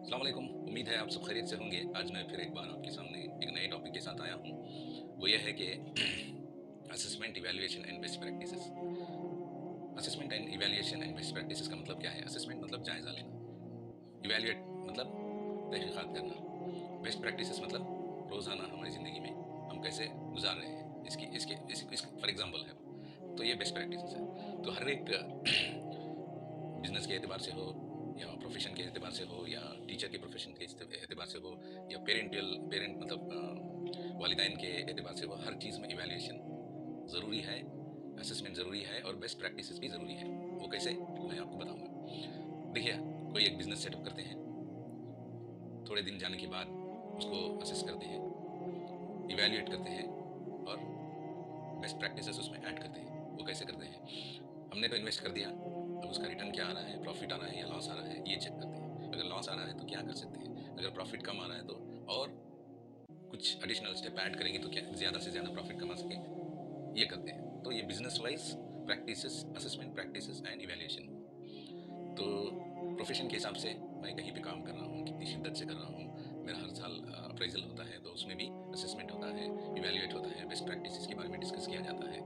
अस्सलाम वालेकुम। उम्मीद है आप सब खैरियत से होंगे। आज मैं फिर एक बार आपके सामने एक नए टॉपिक के साथ आया हूँ। वो ये है कि assessment, evaluation and best practices. Assessment and evaluation and best practices का मतलब क्या है? असेसमेंट मतलब जायज़ा लेना, इवैल्यूएट मतलब तहकीकात करना, बेस्ट प्रैक्टिसेस मतलब रोज़ाना हमारी ज़िंदगी में हम कैसे गुज़ार रहे हैं, इसकी इसके इस फॉर एग्ज़ाम्पल है वो। तो ये बेस्ट प्रैक्टिसेस है। तो हर एक बिज़नेस के एतबार से हो, या प्रोफ़ेशन के एतबार से हो, या टीचर के प्रोफ़ेशन के एतबार से हो, या पेरेंट मतलब वालिदैन के एतबार से हो, हर चीज़ में इवैल्यूएशन ज़रूरी है, असेसमेंट ज़रूरी है और बेस्ट प्रैक्टिसेस भी ज़रूरी है। वो कैसे? मैं आपको बताऊँगा। देखिए, कोई एक बिज़नेस सेटअप करते हैं, थोड़े दिन जाने के बाद उसको असेस करते हैं, इवैल्यूएट करते हैं और बेस्ट प्रैक्टिसेस उसमें ऐड करते हैं। वो कैसे करते हैं? हमने तो इन्वेस्ट कर दिया, अब उसका रिटर्न क्या आ रहा है, प्रॉफ़िट आ रहा है या लॉस आ रहा है, ये चेक करते हैं। अगर लॉस आ रहा है तो क्या कर सकते हैं? अगर प्रॉफ़िट कम आ रहा है तो और कुछ एडिशनल स्टेप ऐड करेंगे तो क्या ज़्यादा से ज़्यादा प्रॉफ़िट कमा सकें, ये करते हैं। तो ये business wise practices, assessment practices and evaluation. तो प्रोफ़ेशन के हिसाब से मैं कहीं पे काम कर रहा हूँ, कितनी शिद्दत से कर रहा हूँ, मेरा हर साल अप्रेज़ल होता है, तो उसमें भी असेसमेंट होता है, इवैल्यूएट होता है, बेस्ट प्रैक्टिसेस के बारे में डिस्कस किया जाता है।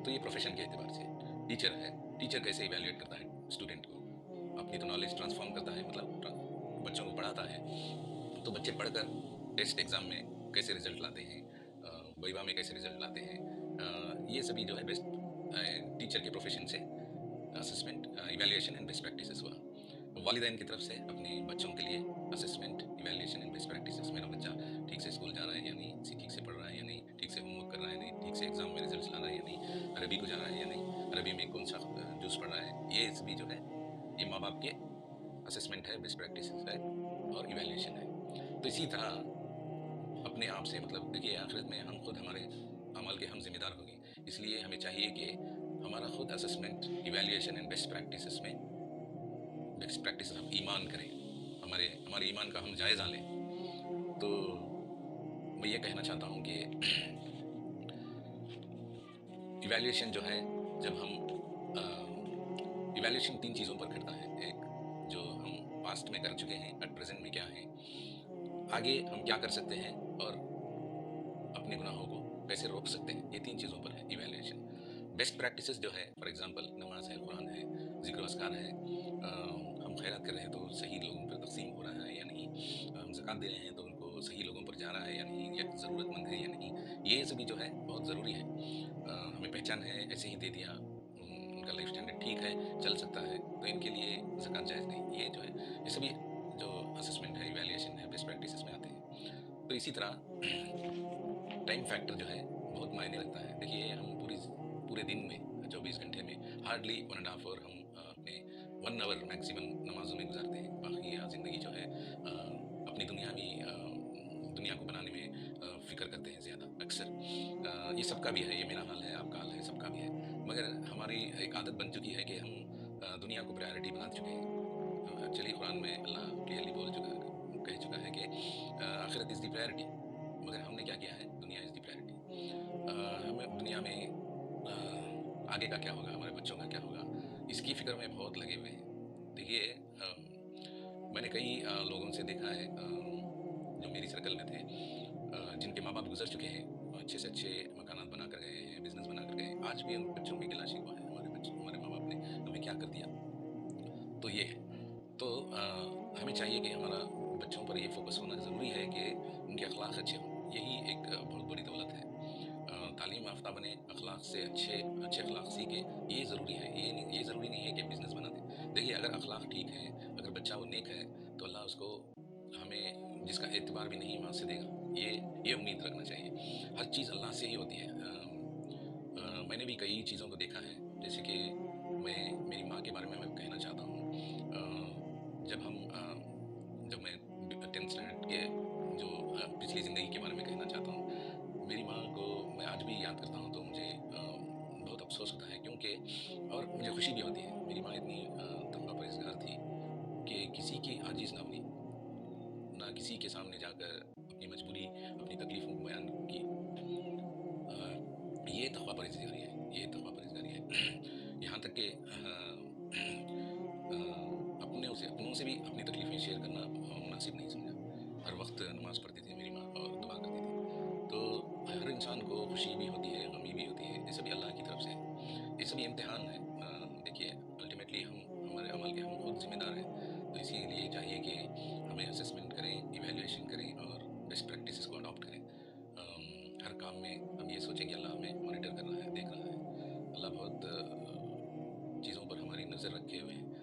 तो ये प्रोफ़ेशन के एतबार से। टीचर है, टीचर कैसे इवैल्यूएट करता है स्टूडेंट को? अपनी तो नॉलेज ट्रांसफ़ॉर्म करता है, मतलब बच्चों को पढ़ाता है, तो बच्चे पढ़कर टेस्ट एग्ज़ाम में कैसे रिज़ल्ट लाते हैं, वाइवा में कैसे रिज़ल्ट लाते हैं, ये सभी जो है बेस्ट टीचर के प्रोफ़ेशन से assessment, evaluation and best practices हुआ। वालिदैन की तरफ से अपने बच्चों के लिए assessment, evaluation and best practices, मेरा बच्चा ठीक से स्कूल जा रहा है या नहीं, ठीक से पढ़ रहा है या नहीं, ठीक से होमवर्क कर रहा है या नहीं, ठीक से एग्ज़ाम में रिज़ल्ट्स ला रहा है या नहीं, अरबी को जा रहा है या नहीं, अरबी में कौन-सा जूज़ पढ़ रहा है, ये सभी जो है, ये माँ-बाप के असेसमेंट है, बेस्ट प्रैक्टिसेस है और इवैल्यूएशन है। तो इसी तरह अपने आप से, मतलब देखिए, आखिरत में हम खुद हमारे अमल के हम ज़िम्मेदार होंगे। इसलिए हमें चाहिए कि हमारा खुद assessment, evaluation and best practices हम ईमान करें। हमारे ईमान का हम जायज़ा लें। तो मैं ये कहना चाहता हूँ कि इवैल्यूएशन जो है, जब हम इवैल्यूएशन 3 चीज़ों पर करता है। एक, जो हम पास्ट में कर चुके हैं, एट प्रेज़ेंट में क्या है, आगे हम क्या कर सकते हैं और अपने गुनाहों को कैसे रोक सकते हैं, ये 3 चीज़ों पर है इवैल्यूएशन। बेस्ट प्रैक्टिसेस जो है, फॉर एग्ज़ाम्पल नमाज़ है, कुरान है, ज़िक्र-ओ-अज़कार है, हम खैरात कर रहे हैं तो सही लोगों पर तक़सीम हो रहा है या नहीं, हम ज़कात दे रहे हैं तो उनको सही लोगों पर जा रहा है या नहीं, या ज़रूरतमंद है या नहीं, ये सभी जो है बहुत ज़रूरी है। हमें पहचान है, ऐसे ही दे दिया, उनका लाइफ़ स्टैंडर्ड ठीक है, चल सकता है, तो इनके लिए ज़कात जायज़ नहीं। ये जो है, ये सभी जो असेसमेंट है, इवैल्यूएशन है, बेस्ट प्रैक्टिसेस में आते हैं। तो इसी तरह टाइम फैक्टर जो है बहुत मायने रखता है। देखिए, हम पूरे दिन में 24 घंटे में हार्डली 1 एंड हाफ आवर हम अपने 1 आवर मैक्सिमम नमाज़ों में गुज़ारते हैं। बाकी ज़िंदगी जो है अपनी दुनिया को बनाने में फ़िक्र करते हैं ज़्यादा अक्सर। ये सबका भी है, ये मेरा हाल है, आपका हाल है, सबका भी है। मगर हमारी एक आदत बन चुकी है कि हम दुनिया को प्रायोरिटी बना चुके हैं। एक्चुअली कुरान में अल्लाह क्लियरली कह चुका है कि आखिरत इज़ द प्रायोरिटी। मगर हमने क्या किया है, दुनिया इज़ द प्रायोरिटी। हमें दुनिया में आगे का क्या होगा, हमारे बच्चों का क्या होगा, इसकी फ़िक्र में बहुत लगे हुए हैं। देखिए, मैंने कई लोगों से देखा है, जो मेरी सर्कल में थे, जिनके माँ-बाप गुज़र चुके हैं, अच्छे से अच्छे मकानात बना कर गए हैं, बिज़नेस बना कर गए हैं। आज भी उन बच्चों में गिला शिकवा है, हमारे माँ-बाप ने हमें क्या कर दिया। तो ये है। तो हमें चाहिए कि हमारा बच्चों पर ये फ़ोकस होना ज़रूरी है कि उनके अखलाक अच्छे हों। यही एक बहुत बड़ी दौलत है। तालीम याफ़्ता बने, अखलाक से अच्छे अखलाक सीखे, ये ज़रूरी है। ये ज़रूरी नहीं है कि बिज़नेस बना दे। देखिए, अगर अखलाक ठीक हैं, अगर बच्चा वो नेक है, तो अल्लाह उसको हमें जिसका एतबार भी नहीं वहाँ से देगा। ये उम्मीद रखना चाहिए। हर चीज़ अल्लाह से ही होती है। मैंने भी कई चीज़ों को देखा है, जैसे कि मैं मेरी माँ के बारे में मैं कहना चाहता हूँ। जब मैं 10th स्टैंडर्ड के जो पिछली ज़िंदगी के बारे में कहना चाहता हूँ। मेरी माँ को मैं आज भी याद करता हूँ तो मुझे बहुत अफ़सोस होता है, क्योंकि और मुझे खुशी भी होती है। मेरी माँ इतनी तक़वा परहेज़गार थी कि किसी की आजीज़ ना हुई, ना किसी के सामने जाकर अपनी मजबूरी, अपनी तकलीफ़ों को बयान की। ये तक़वा परहेज़गारी है, ये तक़वा परहेज़गारी है। यहाँ तक कि अपनों से भी अपनी तकलीफ़ें शेयर करना मुनासिब नहीं समझा। हर वक्त नमाज़ पढ़ती थी मेरी माँ और दुआ करती थी। तो हर इंसान को खुशी भी होती है, गमी भी होती है, ये सभी अल्लाह की तरफ से है। ये सभी इम्तिहान है। देखिए, अल्टीमेटली हम हमारे अमल के हम खुद ज़िम्मेदार हैं। तो इसीलिए चाहिए कि हमें असेसमेंट करें, इवैल्यूएशन करें और बेस्ट प्रैक्टिसेस को अडॉप्ट करें। हर काम में हम ये सोचें कि अल्लाह हमें मॉनिटर कर रहा है, देख रहा है। अल्लाह बहुत चीज़ों पर हमारी नज़र रखे हुए हैं।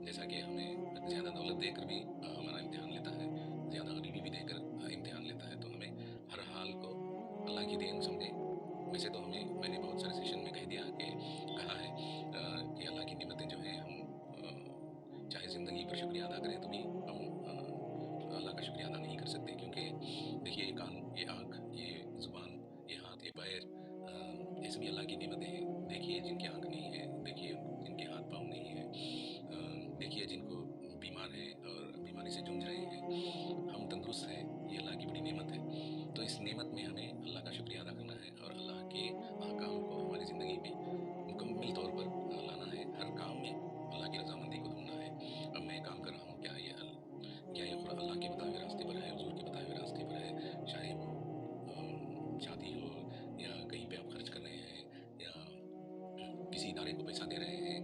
जैसा कि हमें ज़्यादा दौलत देकर भी हमारा इम्तिहान लेता है, ज़्यादा गरीबी भी देकर इम्तिहान लेता है। तो हमें हर हाल को अल्लाह की देन समझें। वैसे तो मैंने बहुत सारे सेशन में कह दिया कि कहा है कि अल्लाह की नेमतें जो हैं हम चाहे ज़िंदगी पर शुक्रिया अदा करें तो भी हम अल्लाह का शुक्रिया अदा नहीं कर सकते, क्योंकि देखिए, ये कान, ये आँख, ये ज़ुबान, ये हाथ, ये पैर, ये सभी अल्लाह की नेमतें हैं। देखिए जिनकी आँख नहीं है, देखिए जिनके हाथ पाँव नहीं है, देखिए जिनको बीमार हैं और बीमारी से जूझ रहे हैं, हम तंदुरुस्त हैं, ये अल्लाह की बड़ी नेमत है। तो इस नेमत में हमें अल्लाह का शुक्रिया अदा करना है और अल्लाह के अहकाम को हमारी ज़िंदगी में मुकम्मल तौर पर लाना है। हर काम में अल्लाह की रज़ामंदी को ढूँढना है। अब मैं काम कर रहा हूँ, क्या ये अल्लाह के बताए हुए रास्ते पर है, हुज़ूर के बताए हुए रास्ते पर है? चाहे वो शादी हो या कहीं पे आप खर्च कर रहे हैं या किसी इदारे को पैसा दे रहे हैं,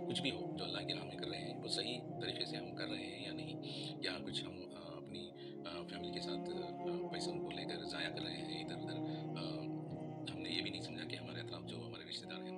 कुछ भी हो जो अल्लाह की राह में कर रहे हैं, वो सही तरीके से हम कर रहे हैं या नहीं, या कुछ हम अपनी फैमिली के साथ पैसों को लेकर ज़ाया कर रहे हैं इधर उधर। हमने ये भी नहीं समझा कि हमारे अतराफ जो हमारे रिश्तेदार हैं